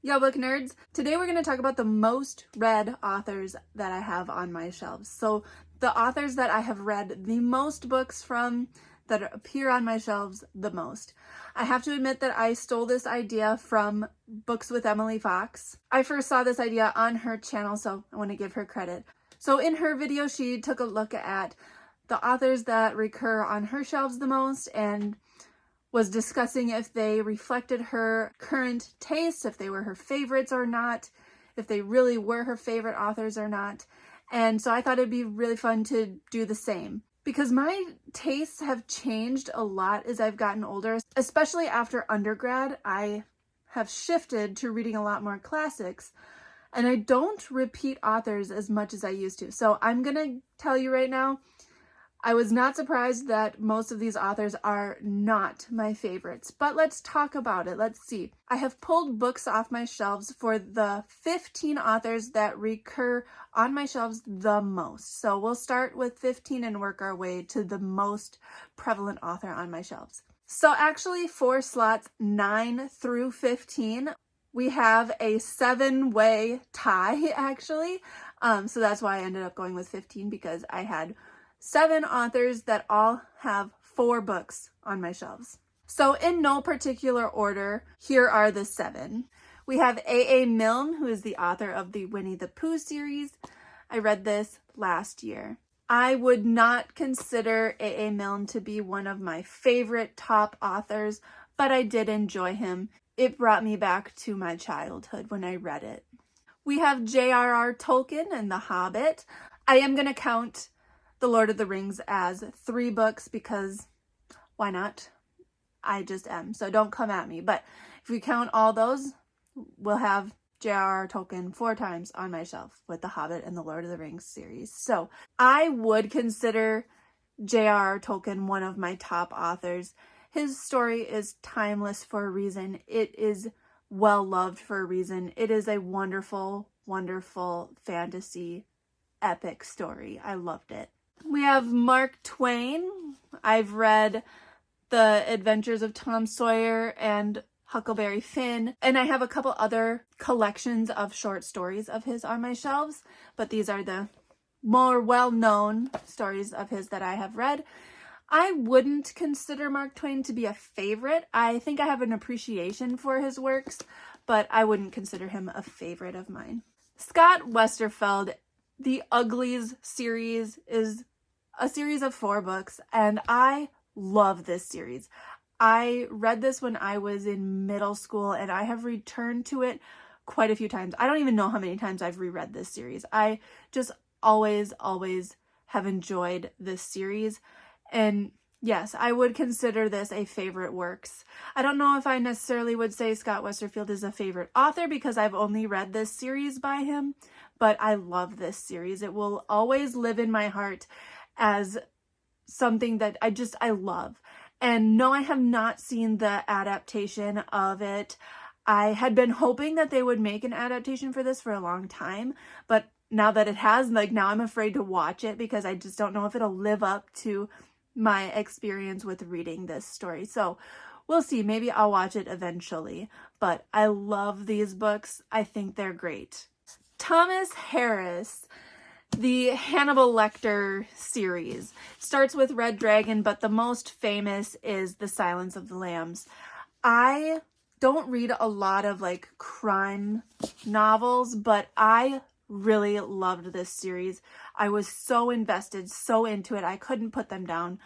Yo, book nerds! Today we're going to talk about the most read authors that I have on my shelves. So the authors that I have read the most books from, that appear on my shelves the most. I have to admit that I stole this idea from Books with Emily Fox. I first saw this idea on her channel, so I want to give her credit. So in her video, she took a look at the authors that recur on her shelves the most and was discussing if they reflected her current taste, if they were her favorites or not, if they really were her favorite authors or not. And so I thought it'd be really fun to do the same. Because my tastes have changed a lot as I've gotten older, especially after undergrad. I have shifted to reading a lot more classics, and I don't repeat authors as much as I used to. So I'm gonna tell you right now, I was not surprised that most of these authors are not my favorites, but let's talk about it. Let's see. I have pulled books off my shelves for the 15 authors that recur on my shelves the most. So we'll start with 15 and work our way to the most prevalent author on my shelves. So actually for slots 9 through 15, we have a 7-way tie actually. So that's why I ended up going with 15, because I had 7 authors that all have 4 books on my shelves. So in no particular order, here are the 7. We have A.A. Milne, who is the author of the Winnie the Pooh series. I read this last year. I would not consider A.A. Milne to be one of my favorite top authors, but I did enjoy him. It brought me back to my childhood when I read it. We have J.R.R. Tolkien and The Hobbit. I am going to count The Lord of the Rings as 3 books because why not? I just am, so don't come at me. But if we count all those, we'll have J.R.R. Tolkien 4 times on my shelf with The Hobbit and The Lord of the Rings series. So I would consider J.R.R. Tolkien one of my top authors. His story is timeless for a reason. It is well loved for a reason. It is a wonderful, wonderful fantasy epic story. I loved it. We have Mark Twain. I've read The Adventures of Tom Sawyer and Huckleberry Finn, and I have a couple other collections of short stories of his on my shelves, but these are the more well-known stories of his that I have read. I wouldn't consider Mark Twain to be a favorite. I think I have an appreciation for his works, but I wouldn't consider him a favorite of mine. Scott Westerfeld, the Uglies series is a series of 4 books, and I love this series. I read this when I was in middle school, and I have returned to it quite a few times. I don't even know how many times I've reread this series. I just always have enjoyed this series. And yes, I would consider this a favorite works. I don't know if I necessarily would say Scott Westerfeld is a favorite author because I've only read this series by him, but I love this series. It will always live in my heart as something that I love. And no, I have not seen the adaptation of it. I had been hoping that they would make an adaptation for this for a long time, but now that it has, now I'm afraid to watch it because I just don't know if it'll live up to my experience with reading this story. So we'll see. Maybe I'll watch it eventually, but I love these books. I think they're great. Thomas Harris, the Hannibal Lecter series, starts with Red Dragon, but the most famous is The Silence of the Lambs. I don't read a lot of crime novels, but I really loved this series. I was so invested, so into it. I couldn't put them down.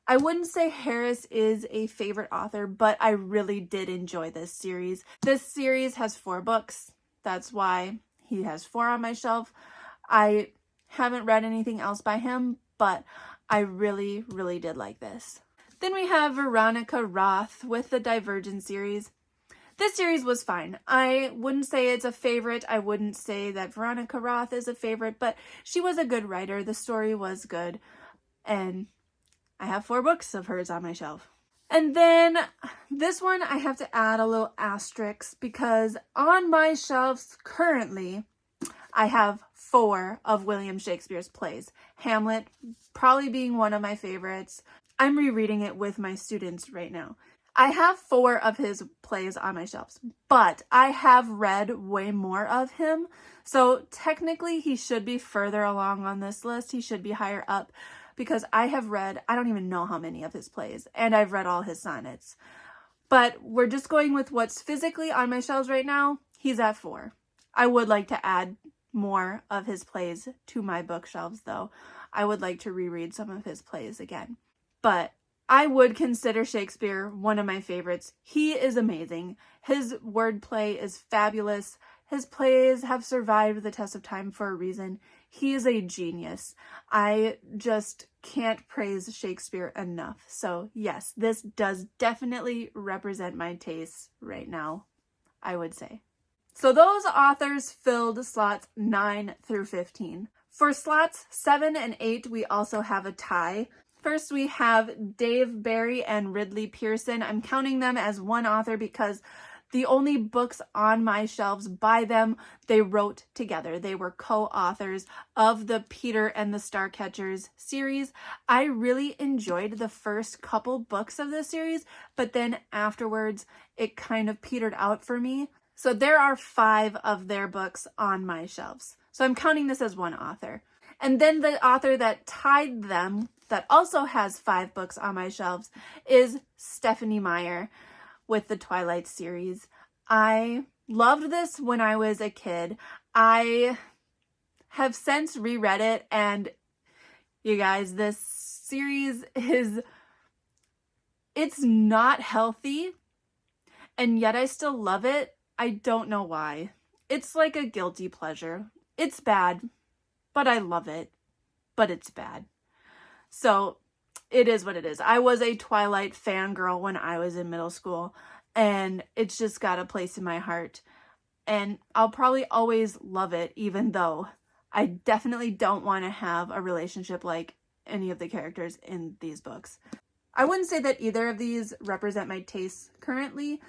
I wouldn't say Harris is a favorite author, but I really did enjoy this series. This series has 4 books. That's why he has 4 on my shelf. I haven't read anything else by him, but I really did like this. Then we have Veronica Roth with the Divergent series. This series was fine. I wouldn't say it's a favorite. I wouldn't say that Veronica Roth is a favorite, but she was a good writer. The story was good, and I have 4 books of hers on my shelf. And then this one I have to add a little asterisk because on my shelves currently, I have 4 of William Shakespeare's plays. Hamlet probably being one of my favorites. I'm rereading it with my students right now. I have 4 of his plays on my shelves, but I have read way more of him. So technically he should be further along on this list. He should be higher up because I have read, I don't even know how many of his plays, and I've read all his sonnets. But we're just going with what's physically on my shelves right now. He's at 4. I would like to add more of his plays to my bookshelves though. I would like to reread some of his plays again. But I would consider Shakespeare one of my favorites. He is amazing. His wordplay is fabulous. His plays have survived the test of time for a reason. He is a genius. I just can't praise Shakespeare enough. So yes, this does definitely represent my tastes right now, I would say. So those authors filled slots 9 through 15. For slots 7 and 8, we also have a tie. First, we have Dave Barry and Ridley Pearson. I'm counting them as one author because the only books on my shelves by them, they wrote together. They were co-authors of the Peter and the Starcatchers series. I really enjoyed the first couple books of this series, but then afterwards, it kind of petered out for me. So there are 5 of their books on my shelves. So I'm counting this as one author. And then the author that tied them, that also has 5 books on my shelves, is Stephenie Meyer with the Twilight series. I loved this when I was a kid. I have since reread it, and you guys, this series it's not healthy, and yet I still love it. I don't know why. It's like a guilty pleasure. It's bad, but I love it, but it's bad. So it is what it is. I was a Twilight fangirl when I was in middle school, and it's just got a place in my heart. And I'll probably always love it, even though I definitely don't want to have a relationship like any of the characters in these books. I wouldn't say that either of these represent my tastes currently,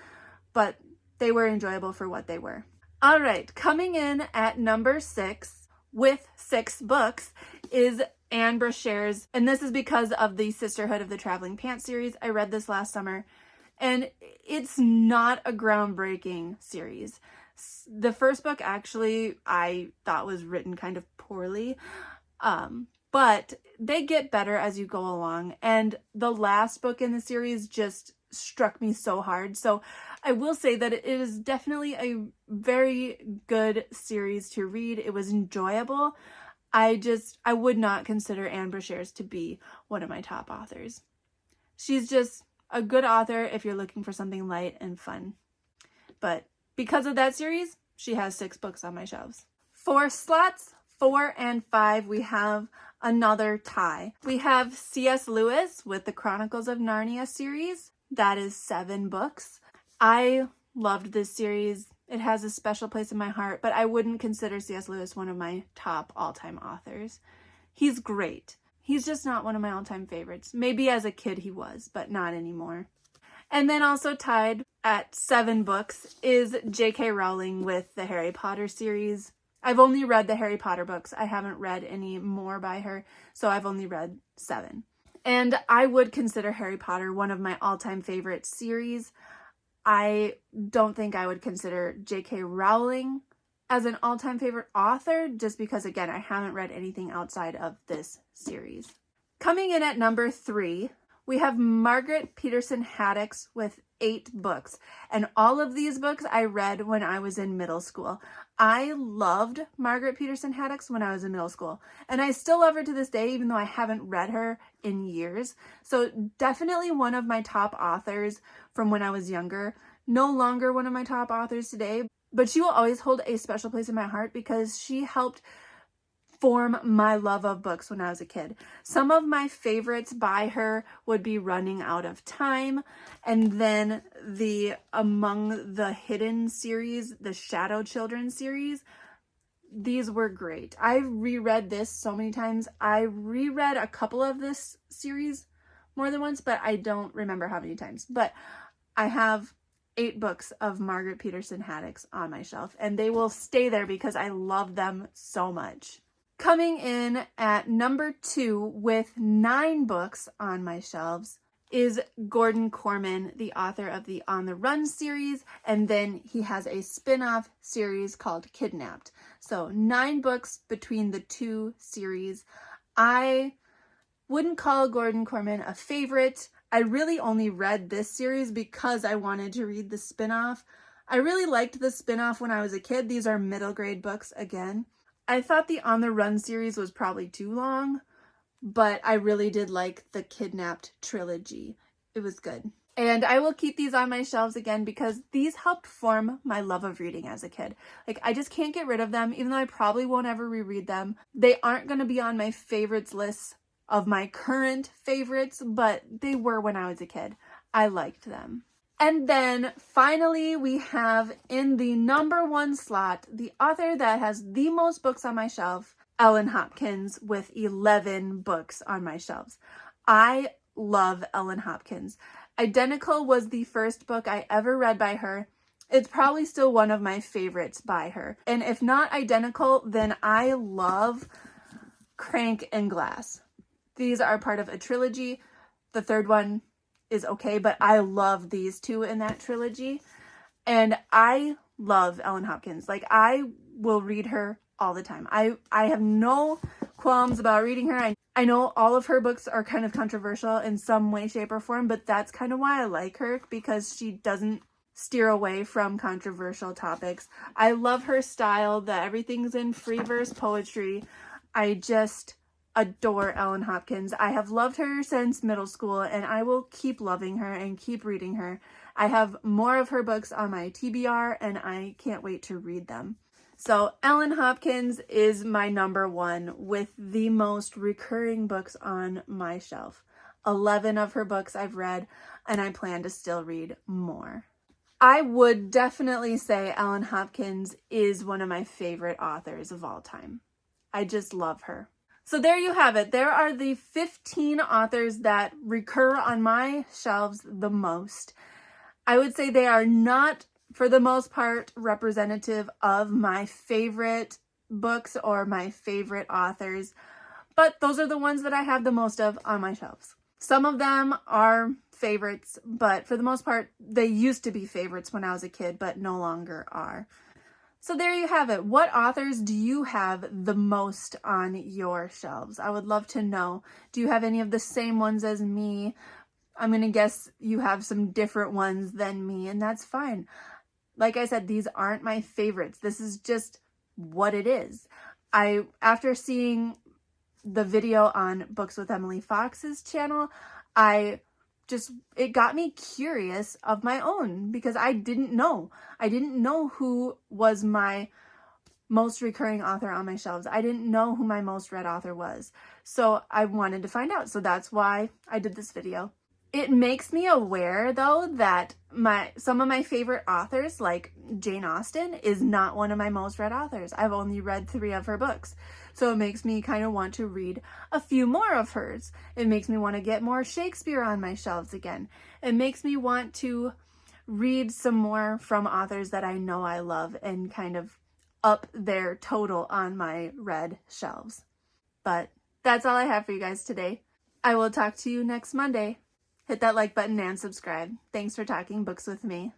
but they were enjoyable for what they were. All right, coming in at number 6 with 6 books is Anne Brashares, and this is because of the Sisterhood of the Traveling Pants series. I read this last summer, and it's not a groundbreaking series. The first book actually I thought was written kind of poorly, but they get better as you go along, and the last book in the series just struck me so hard. So I will say that it is definitely a very good series to read. It was enjoyable. I would not consider Anne Brashares to be one of my top authors. She's just a good author if you're looking for something light and fun. But because of that series, she has 6 books on my shelves. For slots 4 and 5, we have another tie. We have C.S. Lewis with the Chronicles of Narnia series. That is 7 books. I loved this series. It has a special place in my heart, but I wouldn't consider C.S. Lewis one of my top all-time authors. He's great. He's just not one of my all-time favorites. Maybe as a kid he was, but not anymore. And then also tied at 7 books is J.K. Rowling with the Harry Potter series. I've only read the Harry Potter books. I haven't read any more by her, so I've only read 7. And I would consider Harry Potter one of my all-time favorite series. I don't think I would consider J.K. Rowling as an all-time favorite author, just because, again, I haven't read anything outside of this series. Coming in at number 3, we have Margaret Peterson Haddix with 8 books. And all of these books I read when I was in middle school. I loved Margaret Peterson Haddix when I was in middle school. And I still love her to this day, even though I haven't read her in years. So definitely one of my top authors from when I was younger. No longer one of my top authors today, but she will always hold a special place in my heart because she helped form my love of books when I was a kid. Some of my favorites by her would be Running Out of Time, and then the Among the Hidden series, the Shadow Children series. These were great. I reread this so many times. I reread a couple of this series more than once, but I don't remember how many times. But I have 8 books of Margaret Peterson Haddix on my shelf, and they will stay there because I love them so much. Coming in at number 2 with 9 books on my shelves is Gordon Korman, the author of the On the Run series, and then he has a spin-off series called Kidnapped. So 9 books between the 2 series. I wouldn't call Gordon Korman a favorite. I really only read this series because I wanted to read the spin-off. I really liked the spin-off when I was a kid. These are middle grade books again. I thought the On the Run series was probably too long, but I really did like the Kidnapped trilogy. It was good. And I will keep these on my shelves again because these helped form my love of reading as a kid. Like, I just can't get rid of them, even though I probably won't ever reread them. They aren't going to be on my favorites list of my current favorites, but they were when I was a kid. I liked them. And then finally we have in the number 1 slot, the author that has the most books on my shelf, Ellen Hopkins, with 11 books on my shelves. I love Ellen Hopkins. Identical was the first book I ever read by her. It's probably still one of my favorites by her. And if not Identical, then I love Crank and Glass. These are part of a trilogy. The third one is okay, but I love these 2 in that trilogy. And I love Ellen Hopkins. Like, I will read her all the time. I have no qualms about reading her. I know all of her books are kind of controversial in some way, shape, or form, but that's kind of why I like her, because she doesn't steer away from controversial topics. I love her style, that everything's in free verse poetry. I just adore Ellen Hopkins. I have loved her since middle school, and I will keep loving her and keep reading her. I have more of her books on my TBR, and I can't wait to read them. So Ellen Hopkins is my number 1 with the most recurring books on my shelf. 11 of her books I've read, and I plan to still read more. I would definitely say Ellen Hopkins is one of my favorite authors of all time. I just love her. So there you have it. There are the 15 authors that recur on my shelves the most. I would say they are not, for the most part, representative of my favorite books or my favorite authors, but those are the ones that I have the most of on my shelves. Some of them are favorites, but for the most part, they used to be favorites when I was a kid, but no longer are. So there you have it. What authors do you have the most on your shelves? I would love to know. Do you have any of the same ones as me? I'm going to guess you have some different ones than me, and that's fine. Like I said, these aren't my favorites. This is just what it is. After seeing the video on Books with Emily Fox's channel, it got me curious of my own, because I didn't know. I didn't know who was my most recurring author on my shelves. I didn't know who my most read author was. So I wanted to find out. So that's why I did this video. It makes me aware, though, that some of my favorite authors, like Jane Austen, is not one of my most read authors. I've only read 3 of her books. So it makes me kind of want to read a few more of hers. It makes me want to get more Shakespeare on my shelves again. It makes me want to read some more from authors that I know I love and kind of up their total on my read shelves. But that's all I have for you guys today. I will talk to you next Monday. Hit that like button and subscribe. Thanks for talking books with me.